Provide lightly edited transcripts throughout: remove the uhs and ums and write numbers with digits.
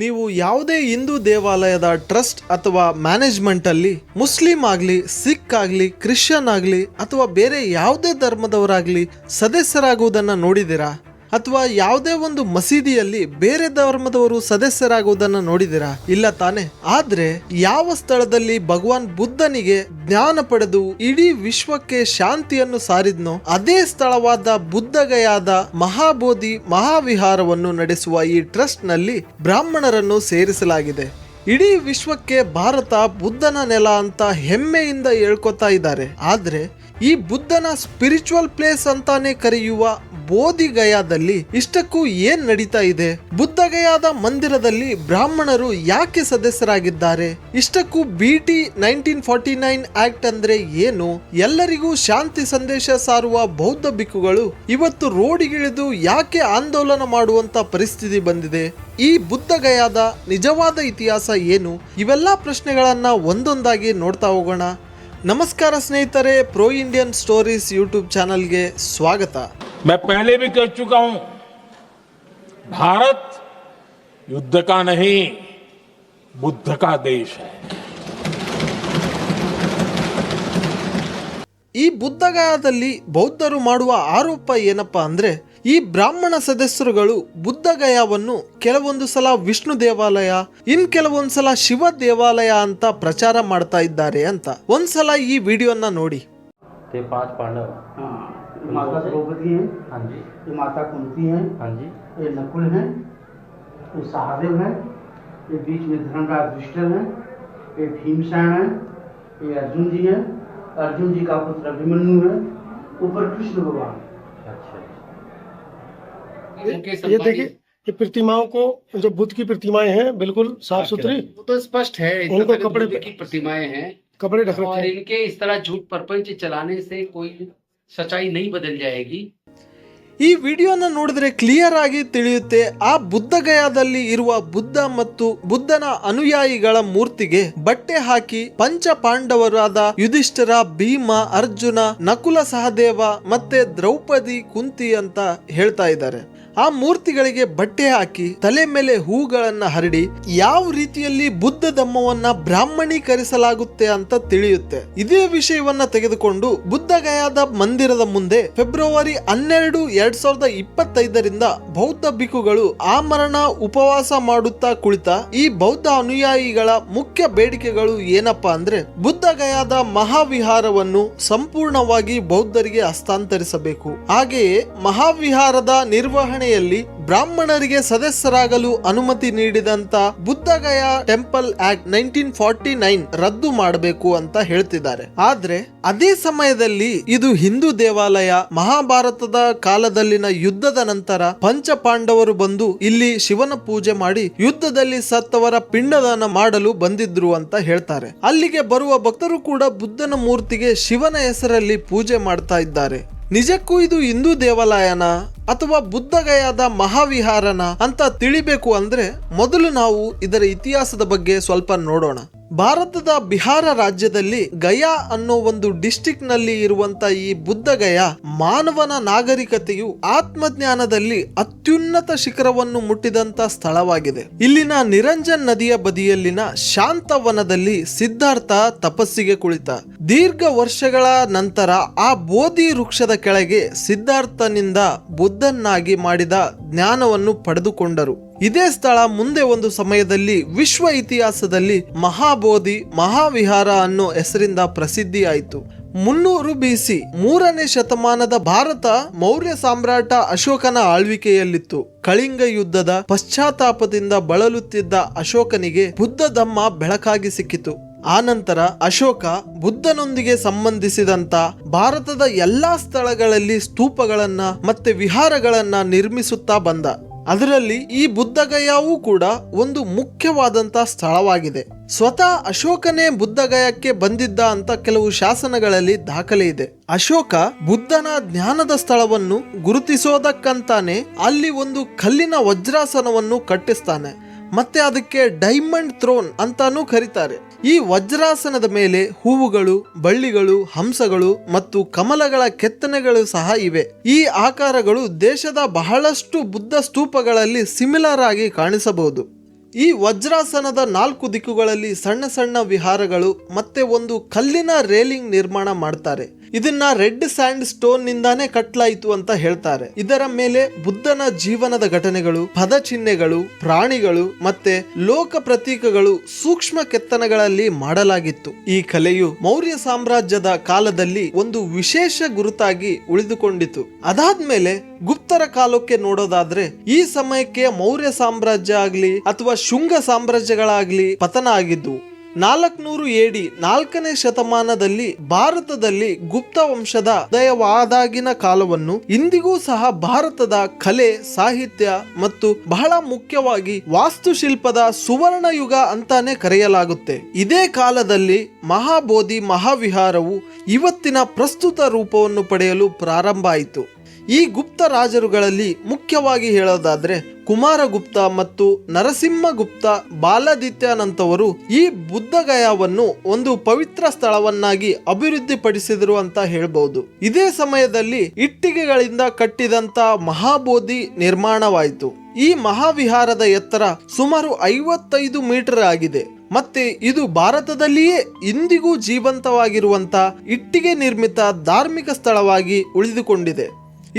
ನೀವು ಯಾವುದೇ ಹಿಂದೂ ದೇವಾಲಯದ ಟ್ರಸ್ಟ್ ಅಥವಾ ಮ್ಯಾನೇಜ್ಮೆಂಟ್ ಅಲ್ಲಿ ಮುಸ್ಲಿಂ ಆಗಲಿ, ಸಿಖ್ ಆಗಲಿ, ಕ್ರಿಶ್ಚಿಯನ್ ಆಗಲಿ ಅಥವಾ ಬೇರೆ ಯಾವುದೇ ಧರ್ಮದವರಾಗಲಿ ಸದಸ್ಯರಾಗುವುದನ್ನು ನೋಡಿದ್ದೀರಾ? ಅಥವಾ ಯಾವುದೇ ಒಂದು ಮಸೀದಿಯಲ್ಲಿ ಬೇರೆ ಧರ್ಮದವರು ಸದಸ್ಯರಾಗುವುದನ್ನು ನೋಡಿದಿರಾ? ಇಲ್ಲ ತಾನೆ. ಆದ್ರೆ ಯಾವ ಸ್ಥಳದಲ್ಲಿ ಭಗವಾನ್ ಬುದ್ಧನಿಗೆ ಜ್ಞಾನ ಪಡೆದು ಇಡೀ ವಿಶ್ವಕ್ಕೆ ಶಾಂತಿಯನ್ನು ಸಾರಿದ್ನೋ ಅದೇ ಸ್ಥಳವಾದ ಬುದ್ಧಗಯಾದ ಮಹಾಬೋಧಿ ಮಹಾವಿಹಾರವನ್ನು ನಡೆಸುವ ಈ ಟ್ರಸ್ಟ್ ನಲ್ಲಿ ಬ್ರಾಹ್ಮಣರನ್ನು ಸೇರಿಸಲಾಗಿದೆ. ಇಡೀ ವಿಶ್ವಕ್ಕೆ ಭಾರತ ಬುದ್ಧನ ನೆಲ ಅಂತ ಹೆಮ್ಮೆಯಿಂದ ಹೇಳ್ಕೊತಾ ಇದ್ದಾರೆ. ಆದ್ರೆ ಈ ಬುದ್ಧನ ಸ್ಪಿರಿಚುವಲ್ ಪ್ಲೇಸ್ ಅಂತಾನೆ ಕರೆಯುವ ಬೋಧಿಗಯಾದಲ್ಲಿ ಇಷ್ಟಕ್ಕೂ ಏನ್ ನಡೀತಾ ಇದೆ? ಬುದ್ಧಗಯಾದ ಮಂದಿರದಲ್ಲಿ ಬ್ರಾಹ್ಮಣರು ಯಾಕೆ ಸದಸ್ಯರಾಗಿದ್ದಾರೆ? ಇಷ್ಟಕ್ಕೂ BT 1949 ಆಕ್ಟ್ ಅಂದ್ರೆ ಏನು? ಎಲ್ಲರಿಗೂ ಶಾಂತಿ ಸಂದೇಶ ಸಾರುವ ಬೌದ್ಧ ಭಿಕ್ಕುಗಳು ಇವತ್ತು ರೋಡಿಗಿಳಿದು ಯಾಕೆ ಆಂದೋಲನ ಮಾಡುವಂತ ಪರಿಸ್ಥಿತಿ ಬಂದಿದೆ? ಈ ಬುದ್ಧಗಯಾದ ನಿಜವಾದ ಇತಿಹಾಸ ಏನು? ಇವೆಲ್ಲ ಪ್ರಶ್ನೆಗಳನ್ನ ಒಂದೊಂದಾಗಿ ನೋಡ್ತಾ ಹೋಗೋಣ. ನಮಸ್ಕಾರ ಸ್ನೇಹಿತರೆ, ಪ್ರೋ ಇಂಡಿಯನ್ ಸ್ಟೋರೀಸ್ ಯೂಟ್ಯೂಬ್ ಚಾನಲ್ಗೆ ಸ್ವಾಗತ. मैं पहले भी कह चुका हूं, भारत युद्ध का नहीं बुद्ध का देश है. ಈ ಬುದ್ಧಗಯಾದಲ್ಲಿ ಬೌದ್ಧರು ಮಾಡುವ ಆರೋಪ ಏನಪ್ಪಾ ಅಂದ್ರೆ ಈ ಬ್ರಾಹ್ಮಣ ಸದಸ್ಯರುಗಳು ಬುದ್ಧಗಯಾವನ್ನು ಕೆಲವೊಂದು ಸಲ ವಿಷ್ಣು ದೇವಾಲಯ, ಇನ್ ಕೆಲವೊಂದು ಸಲ ಶಿವ ದೇವಾಲಯ ಅಂತ ಪ್ರಚಾರ ಮಾಡ್ತಾ ಇದ್ದಾರೆ ಅಂತ. ಒಂದ್ಸಲ ಈ ವಿಡಿಯೋನ ನೋಡಿ. पांच पांडव, हाँ, ये माता द्रौपदी है, हाँ जी, ये माता कुंती है, हाँ जी, ये नकुल है, ये सहदेव है, ये बीच में धर्मराज युधिष्ठिर है, ये भीमसेन है, ये अर्जुन जी है, अर्जुन जी का पुत्र अभिमन्यु है, ऊपर कृष्ण भगवान. अच्छा. ये देखिए, ये प्रतिमाओं को, जो बुद्ध की प्रतिमाएं हैं बिल्कुल साफ सुथरी, वो तो स्पष्ट है. उनको इस तरह कपड़े बुद्ध की प्रतिमाएं हैं कपड़े ढक और रखे हैं. इनके इस तरह झूठ प्रपंच चलाने से कोई सच्चाई नहीं बदल जाएगी. ಈ ವಿಡಿಯೋನ ನೋಡಿದ್ರೆ ಕ್ಲಿಯರ್ ಆಗಿ ತಿಳಿಯುತ್ತೆ, ಆ ಬುದ್ಧಗಯಾದಲ್ಲಿ ಇರುವ ಬುದ್ಧ ಮತ್ತು ಬುದ್ಧನ ಅನುಯಾಯಿಗಳ ಮೂರ್ತಿಗೆ ಬಟ್ಟೆ ಹಾಕಿ ಪಂಚ ಪಾಂಡವರಾದ ಯುಧಿಷ್ಠಿರ, ಭೀಮ, ಅರ್ಜುನ, ನಕುಲ ಸಹದೇವ ಮತ್ತೆ ದ್ರೌಪದಿ, ಕುಂತಿ ಅಂತ ಹೇಳ್ತಾ ಇದ್ದಾರೆ. ಆ ಮೂರ್ತಿಗಳಿಗೆ ಬಟ್ಟೆ ಹಾಕಿ ತಲೆ ಮೇಲೆ ಹೂಗಳನ್ನ ಹರಡಿ ಯಾವ ರೀತಿಯಲ್ಲಿ ಬುದ್ಧ ಧಮ್ಮವನ್ನ ಬ್ರಾಹ್ಮಣೀಕರಿಸಲಾಗುತ್ತೆ ಅಂತ ತಿಳಿಯುತ್ತೆ. ಇದೇ ವಿಷಯವನ್ನ ತೆಗೆದುಕೊಂಡು ಬುದ್ಧಗಯಾದ ಮಂದಿರದ ಮುಂದೆ ಫೆಬ್ರವರಿ 12, 2025ರಿಂದ ಬೌದ್ಧ ಭಿಕ್ಕುಗಳು ಆಮರಣ ಉಪವಾಸ ಮಾಡುತ್ತಾ ಕುಳಿತ ಈ ಬೌದ್ಧ ಅನುಯಾಯಿಗಳ ಮುಖ್ಯ ಬೇಡಿಕೆಗಳು ಏನಪ್ಪಾ ಅಂದ್ರೆ ಬುದ್ಧಗಯಾದ ಮಹಾವಿಹಾರವನ್ನು ಸಂಪೂರ್ಣವಾಗಿ ಬೌದ್ಧರಿಗೆ ಹಸ್ತಾಂತರಿಸಬೇಕು. ಹಾಗೆಯೇ ಮಹಾವಿಹಾರದ ನಿರ್ವಹಣೆಯಲ್ಲಿ ಬ್ರಾಹ್ಮಣರಿಗೆ ಸದಸ್ಯರಾಗಲು ಅನುಮತಿ ನೀಡಿದಂತ ಬುದ್ಧಗಯಾ ಟೆಂಪಲ್ ಆಕ್ಟ್ 1949 ರದ್ದು ಮಾಡಬೇಕು ಅಂತ ಹೇಳ್ತಿದ್ದಾರೆ. ಆದ್ರೆ ಅದೇ ಸಮಯದಲ್ಲಿ ಇದು ಹಿಂದೂ ದೇವಾಲಯ, ಮಹಾಭಾರತದ ಕಾಲದಲ್ಲಿನ ಯುದ್ಧದ ನಂತರ ಪಂಚ ಪಾಂಡವರು ಬಂದು ಇಲ್ಲಿ ಶಿವನ ಪೂಜೆ ಮಾಡಿ ಯುದ್ಧದಲ್ಲಿ ಸತ್ತವರ ಪಿಂಡದಾನ ಮಾಡಲು ಬಂದಿದ್ರು ಅಂತ ಹೇಳ್ತಾರೆ. ಅಲ್ಲಿಗೆ ಬರುವ ಭಕ್ತರು ಕೂಡ ಬುದ್ಧನ ಮೂರ್ತಿಗೆ ಶಿವನ ಹೆಸರಲ್ಲಿ ಪೂಜೆ ಮಾಡ್ತಾ ಇದ್ದಾರೆ. ನಿಜಕ್ಕೂ ಇದು ಹಿಂದೂ ದೇವಾಲಯನ ಅಥವಾ ಬುದ್ಧಗಯಾದ ಮಹಾವಿಹಾರನ ಅಂತ ತಿಳಿಬೇಕು ಅಂದ್ರೆ ಮೊದಲು ನಾವು ಇದರ ಇತಿಹಾಸದ ಬಗ್ಗೆ ಸ್ವಲ್ಪ ನೋಡೋಣ. ಭಾರತದ ಬಿಹಾರ ರಾಜ್ಯದಲ್ಲಿ ಗಯಾ ಅನ್ನೋ ಒಂದು ಡಿಸ್ಟ್ರಿಕ್ಟ್ ನಲ್ಲಿ ಇರುವಂತ ಈ ಬುದ್ಧಗಯಾ ಮಾನವನ ನಾಗರಿಕತೆಯು ಆತ್ಮಜ್ಞಾನದಲ್ಲಿ ಅತ್ಯುನ್ನತ ಶಿಖರವನ್ನು ಮುಟ್ಟಿದಂತ ಸ್ಥಳವಾಗಿದೆ. ಇಲ್ಲಿನ ನಿರಂಜನ್ ನದಿಯ ಬದಿಯಲ್ಲಿನ ಶಾಂತವನದಲ್ಲಿ ಸಿದ್ಧಾರ್ಥ ತಪಸ್ಸಿಗೆ ಕುಳಿತ. ದೀರ್ಘ ವರ್ಷಗಳ ನಂತರ ಆ ಬೋಧಿ ವೃಕ್ಷದ ಕೆಳಗೆ ಸಿದ್ಧಾರ್ಥನಿಂದ ಬುದ್ಧನಾಗಿ ಮಾಡಿದ ಜ್ಞಾನವನ್ನು ಪಡೆದುಕೊಂಡರು. ಇದೇ ಸ್ಥಳ ಮುಂದೆ ಒಂದು ಸಮಯದಲ್ಲಿ ವಿಶ್ವ ಇತಿಹಾಸದಲ್ಲಿ ಮಹಾಬೋಧಿ ಮಹಾವಿಹಾರ ಅನ್ನೋ ಹೆಸರಿಂದ ಪ್ರಸಿದ್ಧಿ ಆಯಿತು. 300 BC 3ನೇ ಶತಮಾನದ ಭಾರತ ಮೌರ್ಯ ಸಾಮ್ರಾಟ ಅಶೋಕನ ಆಳ್ವಿಕೆಯಲ್ಲಿತ್ತು. ಕಳಿಂಗ ಯುದ್ಧದ ಪಶ್ಚಾತ್ತಾಪದಿಂದ ಬಳಲುತ್ತಿದ್ದ ಅಶೋಕನಿಗೆ ಬುದ್ಧ ಧಮ್ಮ ಬೆಳಕಾಗಿ ಸಿಕ್ಕಿತು. ಆನಂತರ ಅಶೋಕ ಬುದ್ಧನೊಂದಿಗೆ ಸಂಬಂಧಿಸಿದಂತ ಭಾರತದ ಎಲ್ಲಾ ಸ್ಥಳಗಳಲ್ಲಿ ಸ್ತೂಪಗಳನ್ನ ಮತ್ತೆ ವಿಹಾರಗಳನ್ನ ನಿರ್ಮಿಸುತ್ತಾ ಬಂದ. ಅದರಲ್ಲಿ ಈ ಬುದ್ಧಗಯಾವೂ ಕೂಡ ಒಂದು ಮುಖ್ಯವಾದಂತ ಸ್ಥಳವಾಗಿದೆ. ಸ್ವತಃ ಅಶೋಕನೇ ಬುದ್ಧಗಯಕ್ಕೆ ಬಂದಿದ್ದ ಅಂತ ಕೆಲವು ಶಾಸನಗಳಲ್ಲಿ ದಾಖಲೆ ಇದೆ. ಅಶೋಕ ಬುದ್ಧನ ಜ್ಞಾನದ ಸ್ಥಳವನ್ನು ಗುರುತಿಸೋದಕ್ಕಂತಾನೆ ಅಲ್ಲಿ ಒಂದು ಕಲ್ಲಿನ ವಜ್ರಾಸನವನ್ನು ಕಟ್ಟಿಸ್ತಾನೆ. ಮತ್ತೆ ಅದಕ್ಕೆ ಡೈಮಂಡ್ ಥ್ರೋನ್ ಅಂತಾನೂ ಕರೀತಾರೆ. ಈ ವಜ್ರಾಸನದ ಮೇಲೆ ಹೂವುಗಳು, ಬಳ್ಳಿಗಳು, ಹಂಸಗಳು ಮತ್ತು ಕಮಲಗಳ ಕೆತ್ತನೆಗಳು ಸಹ ಇವೆ. ಈ ಆಕಾರಗಳು ದೇಶದ ಬಹಳಷ್ಟು ಬುದ್ಧ ಸ್ತೂಪಗಳಲ್ಲಿ ಸಿಮಿಲರ್ ಆಗಿ ಕಾಣಿಸಬಹುದು. ಈ ವಜ್ರಾಸನದ 4 ದಿಕ್ಕುಗಳಲ್ಲಿ ಸಣ್ಣ ಸಣ್ಣ ವಿಹಾರಗಳು ಮತ್ತೆ ಒಂದು ಕಲ್ಲಿನ ರೇಲಿಂಗ್ ನಿರ್ಮಾಣ ಮಾಡ್ತಾರೆ. ಇದನ್ನ ರೆಡ್ ಸ್ಯಾಂಡ್ ಸ್ಟೋನ್ ನಿಂದಾನೇ ಕಟ್ಟಲಾಯಿತು ಅಂತ ಹೇಳ್ತಾರೆ. ಇದರ ಮೇಲೆ ಬುದ್ಧನ ಜೀವನದ ಘಟನೆಗಳು, ಪದಚಿಹ್ನೆಗಳು, ಪ್ರಾಣಿಗಳು ಮತ್ತೆ ಲೋಕ ಪ್ರತೀಕಗಳು ಸೂಕ್ಷ್ಮ ಕೆತ್ತನೆಗಳಲ್ಲಿ ಮಾಡಲಾಗಿತ್ತು. ಈ ಕಲೆಯು ಮೌರ್ಯ ಸಾಮ್ರಾಜ್ಯದ ಕಾಲದಲ್ಲಿ ಒಂದು ವಿಶೇಷ ಗುರುತಾಗಿ ಉಳಿದುಕೊಂಡಿತು. ಅದಾದ್ಮೇಲೆ ಗುಪ್ತರ ಕಾಲಕ್ಕೆ ನೋಡೋದಾದ್ರೆ ಈ ಸಮಯಕ್ಕೆ ಮೌರ್ಯ ಸಾಮ್ರಾಜ್ಯ ಆಗ್ಲಿ ಅಥವಾ ಶುಂಗ ಸಾಮ್ರಾಜ್ಯಗಳಾಗ್ಲಿ ಪತನ ಆಗಿದ್ದು. 400 AD 4ನೇ ಶತಮಾನದಲ್ಲಿ ಭಾರತದಲ್ಲಿ ಗುಪ್ತ ವಂಶದ ಉದಯವಾದಾಗಿನ ಕಾಲವನ್ನು ಇಂದಿಗೂ ಸಹ ಭಾರತದ ಕಲೆ, ಸಾಹಿತ್ಯ ಮತ್ತು ಬಹಳ ಮುಖ್ಯವಾಗಿ ವಾಸ್ತುಶಿಲ್ಪದ ಸುವರ್ಣ ಯುಗ ಅಂತಾನೆ ಕರೆಯಲಾಗುತ್ತೆ. ಇದೇ ಕಾಲದಲ್ಲಿ ಮಹಾಬೋಧಿ ಮಹಾವಿಹಾರವು ಇವತ್ತಿನ ಪ್ರಸ್ತುತ ರೂಪವನ್ನು ಪಡೆಯಲು ಪ್ರಾರಂಭ ಆಯಿತು. ಈ ಗುಪ್ತ ರಾಜರುಗಳಲ್ಲಿ ಮುಖ್ಯವಾಗಿ ಹೇಳೋದಾದ್ರೆ ಕುಮಾರಗುಪ್ತ ಮತ್ತು ನರಸಿಂಹಗುಪ್ತ ಬಾಲಾದಿತ್ಯನಂತವರು ಈ ಬುದ್ಧಗಯಾವನ್ನು ಒಂದು ಪವಿತ್ರ ಸ್ಥಳವನ್ನಾಗಿ ಅಭಿವೃದ್ಧಿಪಡಿಸಿದರು ಅಂತ ಹೇಳ್ಬಹುದು. ಇದೇ ಸಮಯದಲ್ಲಿ ಇಟ್ಟಿಗೆಗಳಿಂದ ಕಟ್ಟಿದಂತ ಮಹಾಬೋಧಿ ನಿರ್ಮಾಣವಾಯಿತು. ಈ ಮಹಾವಿಹಾರದ ಎತ್ತರ ಸುಮಾರು 55 ಮೀಟರ್ ಆಗಿದೆ. ಮತ್ತೆ ಇದು ಭಾರತದಲ್ಲಿಯೇ ಇಂದಿಗೂ ಜೀವಂತವಾಗಿರುವಂತ ಇಟ್ಟಿಗೆ ನಿರ್ಮಿತ ಧಾರ್ಮಿಕ ಸ್ಥಳವಾಗಿ ಉಳಿದುಕೊಂಡಿದೆ.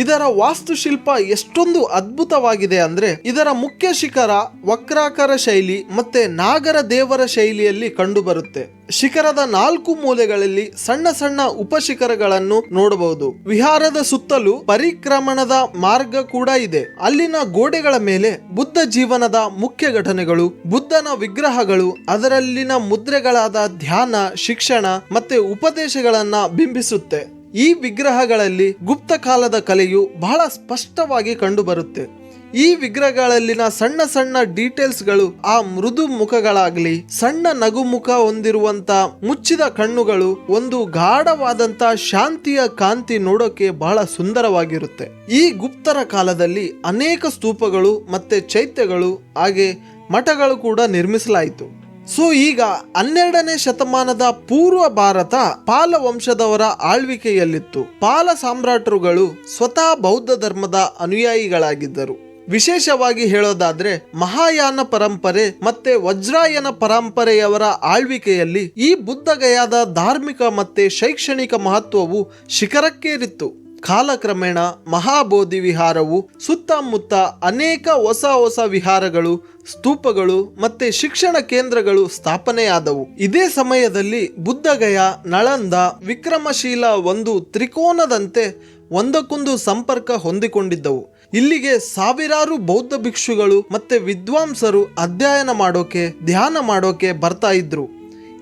ಇದರ ವಾಸ್ತುಶಿಲ್ಪ ಎಷ್ಟೊಂದು ಅದ್ಭುತವಾಗಿದೆ ಅಂದ್ರೆ ಇದರ ಮುಖ್ಯ ಶಿಖರ ವಕ್ರಾಕಾರ ಶೈಲಿ ಮತ್ತೆ ನಾಗರ ದೇವರ ಶೈಲಿಯಲ್ಲಿ ಕಂಡುಬರುತ್ತೆ. ಶಿಖರದ 4 ಮೂಲೆಗಳಲ್ಲಿ ಸಣ್ಣ ಸಣ್ಣ ಉಪಶಿಖರಗಳನ್ನು ನೋಡಬಹುದು. ವಿಹಾರದ ಸುತ್ತಲೂ ಪರಿಕ್ರಮಣದ ಮಾರ್ಗ ಕೂಡ ಇದೆ. ಅಲ್ಲಿನ ಗೋಡೆಗಳ ಮೇಲೆ ಬುದ್ಧ ಜೀವನದ ಮುಖ್ಯ ಘಟನೆಗಳು, ಬುದ್ಧನ ವಿಗ್ರಹಗಳು, ಅದರಲ್ಲಿನ ಮುದ್ರೆಗಳಾದ ಧ್ಯಾನ, ಶಿಕ್ಷಣ ಮತ್ತೆ ಉಪದೇಶಗಳನ್ನ ಬಿಂಬಿಸುತ್ತೆ. ಈ ವಿಗ್ರಹಗಳಲ್ಲಿ ಗುಪ್ತ ಕಾಲದ ಕಲೆಯು ಬಹಳ ಸ್ಪಷ್ಟವಾಗಿ ಕಂಡುಬರುತ್ತೆ. ಈ ವಿಗ್ರಹಗಳಲ್ಲಿನ ಸಣ್ಣ ಸಣ್ಣ ಡೀಟೇಲ್ಸ್ಗಳು, ಆ ಮೃದು ಮುಖಗಳಾಗ್ಲಿ, ಸಣ್ಣ ನಗುಮುಖ ಹೊಂದಿರುವಂತ ಮುಚ್ಚಿದ ಕಣ್ಣುಗಳು, ಒಂದು ಗಾಢವಾದಂತ ಶಾಂತಿಯ ಕಾಂತಿ ನೋಡೋಕೆ ಬಹಳ ಸುಂದರವಾಗಿರುತ್ತೆ. ಈ ಗುಪ್ತರ ಕಾಲದಲ್ಲಿ ಅನೇಕ ಸ್ತೂಪಗಳು ಮತ್ತೆ ಚೈತ್ಯಗಳು ಹಾಗೆ ಮಠಗಳು ಕೂಡ ನಿರ್ಮಿಸಲಾಯಿತು. ಸೊ ಈಗ 12ನೇ ಶತಮಾನದ ಪೂರ್ವ ಭಾರತ ಪಾಲ ವಂಶದವರ ಆಳ್ವಿಕೆಯಲ್ಲಿತ್ತು. ಪಾಲ ಸಾಮ್ರಾಟರುಗಳು ಸ್ವತಃ ಬೌದ್ಧ ಧರ್ಮದ ಅನುಯಾಯಿಗಳಾಗಿದ್ದರು. ವಿಶೇಷವಾಗಿ ಹೇಳೋದಾದ್ರೆ ಮಹಾಯಾನ ಪರಂಪರೆ ಮತ್ತೆ ವಜ್ರಾಯನ ಪರಂಪರೆಯವರ ಆಳ್ವಿಕೆಯಲ್ಲಿ ಈ ಬುದ್ಧಗಯಾದ ಧಾರ್ಮಿಕ ಮತ್ತೆ ಶೈಕ್ಷಣಿಕ ಮಹತ್ವವು ಶಿಖರಕ್ಕೇರಿತ್ತು. ಕಾಲಕ್ರಮೇಣ ಮಹಾಬೋಧಿ ವಿಹಾರವು ಸುತ್ತಮುತ್ತ ಅನೇಕ ಹೊಸ ವಿಹಾರಗಳು, ಸ್ತೂಪಗಳು ಮತ್ತೆ ಶಿಕ್ಷಣ ಕೇಂದ್ರಗಳು ಸ್ಥಾಪನೆಯಾದವು. ಇದೇ ಸಮಯದಲ್ಲಿ ಬುದ್ಧಗಯ, ನಳಂದ, ವಿಕ್ರಮಶೀಲ ಒಂದು ತ್ರಿಕೋನದಂತೆ ಒಂದಕ್ಕೊಂದು ಸಂಪರ್ಕ ಹೊಂದಿಕೊಂಡಿದ್ದವು. ಇಲ್ಲಿಗೆ ಸಾವಿರಾರು ಬೌದ್ಧ ಭಿಕ್ಷುಗಳು ಮತ್ತೆ ವಿದ್ವಾಂಸರು ಅಧ್ಯಯನ ಮಾಡೋಕೆ, ಧ್ಯಾನ ಮಾಡೋಕೆ ಬರ್ತಾ ಇದ್ರು.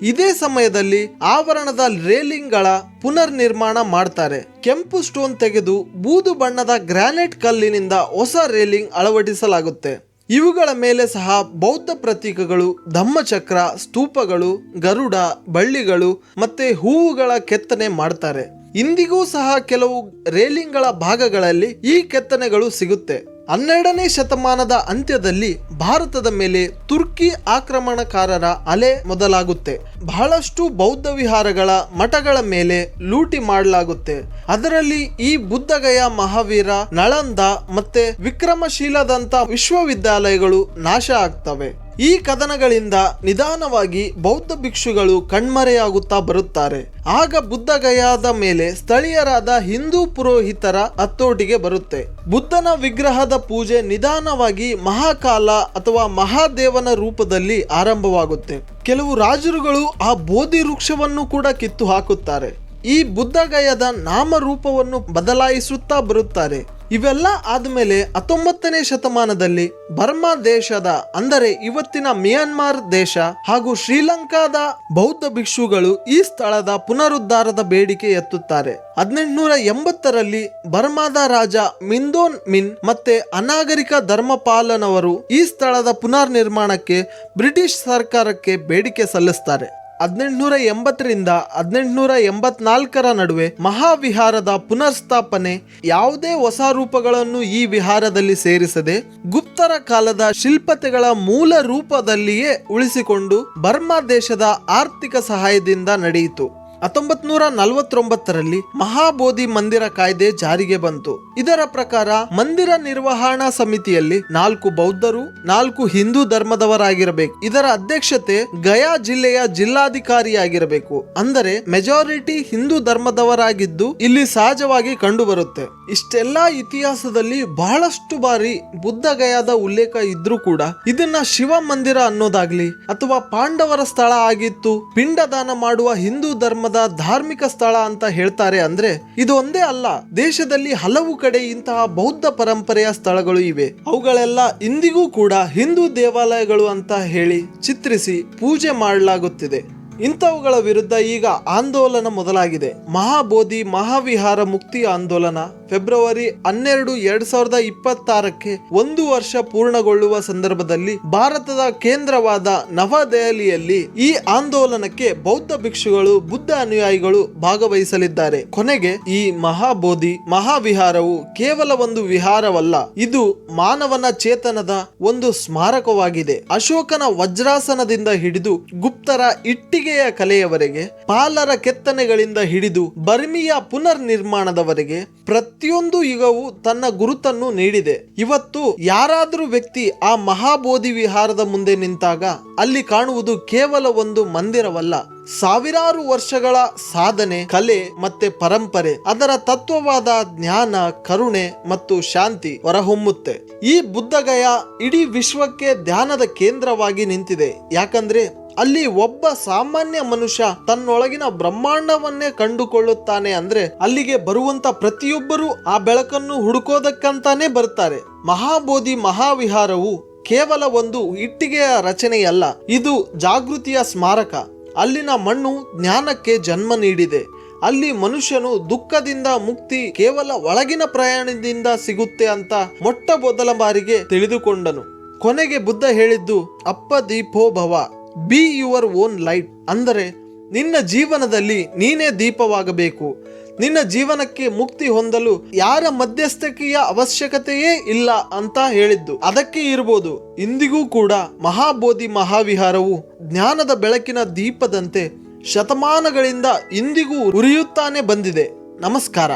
ಇದೇ ಸಮಯದಲ್ಲಿ ಆವರಣದ ರೇಲಿಂಗ್ಗಳ ಪುನರ್ ನಿರ್ಮಾಣ ಮಾಡ್ತಾರೆ. ಕೆಂಪು ಸ್ಟೋನ್ ತೆಗೆದು ಬೂದು ಬಣ್ಣದ ಗ್ರಾನೈಟ್ ಕಲ್ಲಿನಿಂದ ಹೊಸ ರೇಲಿಂಗ್ ಅಳವಡಿಸಲಾಗುತ್ತೆ. ಇವುಗಳ ಮೇಲೆ ಸಹ ಬೌದ್ಧ ಪ್ರತೀಕಗಳು, ಧಮ್ಮಚಕ್ರ, ಸ್ತೂಪಗಳು, ಗರುಡ, ಬಳ್ಳಿಗಳು ಮತ್ತೆ ಹೂವುಗಳ ಕೆತ್ತನೆ ಮಾಡ್ತಾರೆ. ಇಂದಿಗೂ ಸಹ ಕೆಲವು ರೇಲಿಂಗ್ಗಳ ಭಾಗಗಳಲ್ಲಿ ಈ ಕೆತ್ತನೆಗಳು ಸಿಗುತ್ತೆ. 12ನೇ ಶತಮಾನದ ಅಂತ್ಯದಲ್ಲಿ ಭಾರತದ ಮೇಲೆ ತುರ್ಕಿ ಆಕ್ರಮಣಕಾರರ ಅಲೆ ಮೊದಲಾಗುತ್ತೆ. ಬಹಳಷ್ಟು ಬೌದ್ಧ ವಿಹಾರಗಳ ಮಠಗಳ ಮೇಲೆ ಲೂಟಿ ಮಾಡಲಾಗುತ್ತೆ. ಅದರಲ್ಲಿ ಈ ಬುದ್ಧಗಯ, ಮಹಾವೀರ, ನಳಂದ ಮತ್ತೆ ವಿಕ್ರಮಶೀಲದಂತ ವಿಶ್ವವಿದ್ಯಾಲಯಗಳು ನಾಶ ಆಗ್ತವೆ. ಈ ಕದನಗಳಿಂದ ನಿಧಾನವಾಗಿ ಬೌದ್ಧ ಭಿಕ್ಷುಗಳು ಕಣ್ಮರೆಯಾಗುತ್ತಾ ಬರುತ್ತಾರೆ. ಆಗ ಬುದ್ಧಗಯಾದ ಮೇಲೆ ಸ್ಥಳೀಯರಾದ ಹಿಂದೂ ಪುರೋಹಿತರ ಹತೋಟಿಗೆ ಬರುತ್ತೆ. ಬುದ್ಧನ ವಿಗ್ರಹದ ಪೂಜೆ ನಿಧಾನವಾಗಿ ಮಹಾಕಾಲ ಅಥವಾ ಮಹಾದೇವನ ರೂಪದಲ್ಲಿ ಆರಂಭವಾಗುತ್ತೆ. ಕೆಲವು ರಾಜರುಗಳು ಆ ಬೋಧಿ ವೃಕ್ಷವನ್ನು ಕೂಡ ಕಿತ್ತು ಹಾಕುತ್ತಾರೆ. ಈ ಬುದ್ಧಗಯದ ನಾಮರೂಪವನ್ನು ಬದಲಾಯಿಸುತ್ತಾ ಬರುತ್ತಾರೆ. ಇವೆಲ್ಲ ಆದ್ಮೇಲೆ 19ನೇ ಶತಮಾನದಲ್ಲಿ ಬರ್ಮಾ ದೇಶದ ಅಂದರೆ ಇವತ್ತಿನ ಮಿಯಾನ್ಮಾರ್ ದೇಶ ಹಾಗೂ ಶ್ರೀಲಂಕಾದ ಬೌದ್ಧ ಭಿಕ್ಷುಗಳು ಈ ಸ್ಥಳದ ಪುನರುದ್ಧಾರದ ಬೇಡಿಕೆ ಎತ್ತುತ್ತಾರೆ. 1880ರಲ್ಲಿ ಬರ್ಮಾದ ರಾಜ ಮಿಂದೋನ್ ಮಿನ್ ಮತ್ತೆ ಅನಾಗರಿಕ ಧರ್ಮಪಾಲನವರು ಈ ಸ್ಥಳದ ಪುನರ್ ನಿರ್ಮಾಣಕ್ಕೆ ಬ್ರಿಟಿಷ್ ಸರ್ಕಾರಕ್ಕೆ ಬೇಡಿಕೆ ಸಲ್ಲಿಸ್ತಾರೆ. 1880ರಿಂದ 1884ರ ನಡುವೆ ಮಹಾವಿಹಾರದ ಪುನರ್ಸ್ಥಾಪನೆ, ಯಾವುದೇ ಹೊಸ ರೂಪಗಳನ್ನು ಈ ವಿಹಾರದಲ್ಲಿ ಸೇರಿಸದೆ ಗುಪ್ತರ ಕಾಲದ ಶಿಲ್ಪತೆಗಳ ಮೂಲ ರೂಪದಲ್ಲಿಯೇ ಉಳಿಸಿಕೊಂಡು ಬರ್ಮಾ ದೇಶದ ಆರ್ಥಿಕ ಸಹಾಯದಿಂದ ನಡೆಯಿತು. 1949ರಲ್ಲಿ ಮಹಾಬೋಧಿ ಮಂದಿರ ಕಾಯ್ದೆ ಜಾರಿಗೆ ಬಂತು. ಇದರ ಪ್ರಕಾರ ಮಂದಿರ ನಿರ್ವಹಣಾ ಸಮಿತಿಯಲ್ಲಿ 4 ಬೌದ್ಧರು 4 ಹಿಂದೂ ಧರ್ಮದವರಾಗಿರಬೇಕು. ಇದರ ಅಧ್ಯಕ್ಷತೆ ಗಯಾ ಜಿಲ್ಲೆಯ ಜಿಲ್ಲಾಧಿಕಾರಿಯಾಗಿರಬೇಕು. ಅಂದರೆ ಮೆಜಾರಿಟಿ ಹಿಂದೂ ಧರ್ಮದವರಾಗಿದ್ದು ಇಲ್ಲಿ ಸಹಜವಾಗಿ ಕಂಡು ಬರುತ್ತೆ. ಇಷ್ಟೆಲ್ಲಾ ಇತಿಹಾಸದಲ್ಲಿ ಬಹಳಷ್ಟು ಬಾರಿ ಬುದ್ಧ ಗಯಾದ ಉಲ್ಲೇಖ ಇದ್ರೂ ಕೂಡ ಇದನ್ನ ಶಿವ ಮಂದಿರ ಅನ್ನೋದಾಗ್ಲಿ ಅಥವಾ ಪಾಂಡವರ ಸ್ಥಳ ಆಗಿತ್ತು, ಪಿಂಡದಾನ ಮಾಡುವ ಹಿಂದೂ ಧರ್ಮದ ಧಾರ್ಮಿಕ ಸ್ಥಳ ಅಂತ ಹೇಳ್ತಾರೆ. ಅಂದ್ರೆ ಇದು ಒಂದೇ ಅಲ್ಲ, ದೇಶದಲ್ಲಿ ಹಲವು ಕಡೆ ಇಂತಹ ಬೌದ್ಧ ಪರಂಪರೆಯ ಸ್ಥಳಗಳು ಇವೆ. ಅವುಗಳೆಲ್ಲ ಇಂದಿಗೂ ಕೂಡ ಹಿಂದೂ ದೇವಾಲಯಗಳು ಅಂತ ಹೇಳಿ ಚಿತ್ರಿಸಿ ಪೂಜೆ ಮಾಡಲಾಗುತ್ತಿದೆ. ಇಂಥವುಗಳ ವಿರುದ್ಧ ಈಗ ಆಂದೋಲನ ಮೊದಲಾಗಿದೆ. ಮಹಾಬೋಧಿ ಮಹಾವಿಹಾರ ಮುಕ್ತಿ ಆಂದೋಲನ ಫೆಬ್ರವರಿ 12, 2026ಕ್ಕೆ 1 ವರ್ಷ ಪೂರ್ಣಗೊಳ್ಳುವ ಸಂದರ್ಭದಲ್ಲಿ ಭಾರತದ ಕೇಂದ್ರವಾದ ನವದೆಹಲಿಯಲ್ಲಿ ಈ ಆಂದೋಲನಕ್ಕೆ ಬೌದ್ಧ ಭಿಕ್ಷುಗಳು, ಬುದ್ಧ ಅನುಯಾಯಿಗಳು ಭಾಗವಹಿಸಲಿದ್ದಾರೆ. ಕೊನೆಗೆ ಈ ಮಹಾಬೋಧಿ ಮಹಾವಿಹಾರವು ಕೇವಲ ಒಂದು ವಿಹಾರವಲ್ಲ, ಇದು ಮಾನವನ ಚೇತನದ ಒಂದು ಸ್ಮಾರಕವಾಗಿದೆ. ಅಶೋಕನ ವಜ್ರಾಸನದಿಂದ ಹಿಡಿದು ಗುಪ್ತರ ಇಟ್ಟಿಗೆಯ ಕಲೆಯವರೆಗೆ, ಪಾಲರ ಕೆತ್ತನೆಗಳಿಂದ ಹಿಡಿದು ಬರ್ಮಿಯ ಪುನರ್ ನಿರ್ಮಾಣದವರೆಗೆ ಪ್ರತಿಯೊಂದು ಯುಗವು ತನ್ನ ಗುರುತನ್ನು ನೀಡಿದೆ. ಇವತ್ತು ಯಾರಾದರೂ ವ್ಯಕ್ತಿ ಆ ಮಹಾಬೋಧಿ ವಿಹಾರದ ಮುಂದೆ ನಿಂತಾಗ ಅಲ್ಲಿ ಕಾಣುವುದು ಕೇವಲ ಒಂದು ಮಂದಿರವಲ್ಲ, ಸಾವಿರಾರು ವರ್ಷಗಳ ಸಾಧನೆ, ಕಲೆ ಮತ್ತೆ ಪರಂಪರೆ, ಅದರ ತತ್ವವಾದ ಜ್ಞಾನ, ಕರುಣೆ ಮತ್ತು ಶಾಂತಿ ಹೊರಹೊಮ್ಮುತ್ತೆ. ಈ ಬುದ್ಧಗಯ ಇಡೀ ವಿಶ್ವಕ್ಕೆ ಧ್ಯಾನದ ಕೇಂದ್ರವಾಗಿ ನಿಂತಿದೆ. ಯಾಕಂದ್ರೆ ಅಲ್ಲಿ ಒಬ್ಬ ಸಾಮಾನ್ಯ ಮನುಷ್ಯ ತನ್ನೊಳಗಿನ ಬ್ರಹ್ಮಾಂಡವನ್ನೇ ಕಂಡುಕೊಳ್ಳುತ್ತಾನೆ. ಅಂದ್ರೆ ಅಲ್ಲಿಗೆ ಬರುವಂತ ಪ್ರತಿಯೊಬ್ಬರು ಆ ಬೆಳಕನ್ನು ಹುಡುಕೋದಕ್ಕಂತಾನೆ ಬರ್ತಾರೆ. ಮಹಾಬೋಧಿ ಮಹಾವಿಹಾರವು ಕೇವಲ ಒಂದು ಇಟ್ಟಿಗೆಯ ರಚನೆಯಲ್ಲ, ಇದು ಜಾಗೃತಿಯ ಸ್ಮಾರಕ. ಅಲ್ಲಿನ ಮಣ್ಣು ಜ್ಞಾನಕ್ಕೆ ಜನ್ಮ ನೀಡಿದೆ. ಅಲ್ಲಿ ಮನುಷ್ಯನು ದುಃಖದಿಂದ ಮುಕ್ತಿ ಕೇವಲ ಒಳಗಿನ ಪ್ರಯಾಣದಿಂದ ಸಿಗುತ್ತೆ ಅಂತ ಮೊಟ್ಟ ಮೊದಲ ಬಾರಿಗೆ ತಿಳಿದುಕೊಂಡನು. ಕೊನೆಗೆ ಬುದ್ಧ ಹೇಳಿದ್ದು ಅಪ್ಪ ದೀಪೋ ಭವ, ಬಿ ಯುವರ್ ಓನ್ ಲೈಟ್. ಅಂದರೆ ನಿನ್ನ ಜೀವನದಲ್ಲಿ ನೀನೇ ದೀಪವಾಗಬೇಕು. ನಿನ್ನ ಜೀವನಕ್ಕೆ ಮುಕ್ತಿ ಹೊಂದಲು ಯಾರ ಮಧ್ಯಸ್ಥಿಕೆಯ ಅವಶ್ಯಕತೆಯೇ ಇಲ್ಲ ಅಂತ ಹೇಳಿದ್ದು ಅದಕ್ಕೆ ಇರಬಹುದು. ಇಂದಿಗೂ ಕೂಡ ಮಹಾಬೋಧಿ ಮಹಾವಿಹಾರವು ಜ್ಞಾನದ ಬೆಳಕಿನ ದೀಪದಂತೆ ಶತಮಾನಗಳಿಂದ ಇಂದಿಗೂ ಉರಿಯುತ್ತಾನೆ ಬಂದಿದೆ. ನಮಸ್ಕಾರ.